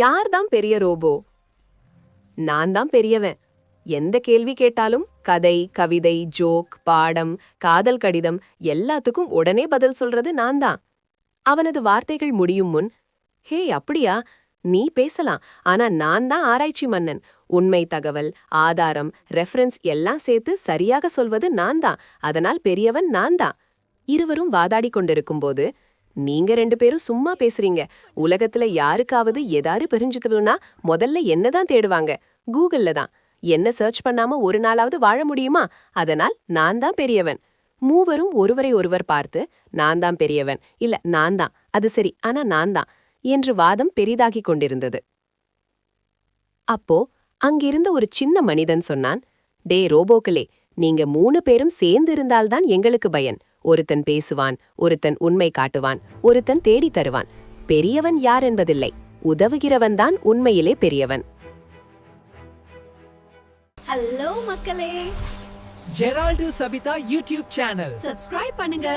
யார்தான் பெரிய ரோபோ? நான் தான் பெரியவன். எந்த கேள்வி கேட்டாலும் கதை, கவிதை, ஜோக், பாடம், காதல் கடிதம் எல்லாத்துக்கும் உடனே பதில் சொல்றது நான் தான். அவனது வார்த்தைகள் முடியும் முன், ஹே அப்படியா, நீ பேசலாம், ஆனா நான் தான் ஆராய்ச்சி மன்னன். உண்மை தகவல், ஆதாரம், ரெஃபரன்ஸ் எல்லாம் சேர்த்து சரியாக சொல்வது நான் தான். அதனால் பெரியவன் நான் தான். இருவரும் வாதாடி கொண்டிருக்கும்போது, நீங்க 2 பேரும் சும்மா பேசுறீங்க. உலகத்துல யாருக்காவது ஏதாரு தெரிஞ்சுதுன்னா முதல்ல என்னதான் தேடுவாங்க? கூகுள்ல தான். என்ன சர்ச் பண்ணாம ஒரு நாளாவது வாழ முடியுமா? அதனால் நான் தான் பெரியவன். மூவரும் ஒருவரை ஒருவர் பார்த்து, நான் தான் பெரியவன், இல்ல நான் தான், அது சரி, ஆனா நான் தான் என்று வாதம் பெரிதாகிக் கொண்டிருந்தது. அப்போ அங்கிருந்த ஒரு சின்ன மனிதன் சொன்னான், டே ரோபோக்களே, நீங்க 3 பேரும் சேர்ந்து இருந்தால்தான் எங்களுக்கு பயன். ஒருத்தன் பேசுவான், ஒருத்தன் உண்மை காட்டுவான், ஒருத்தன் தேடி தருவான். பெரியவன் யார் என்பதில்லை, உதவுகிறவன் தான் உண்மையிலே பெரியவன். ஹலோ மக்களே, Gerald Sabitha YouTube channel subscribe பண்ணுங்க.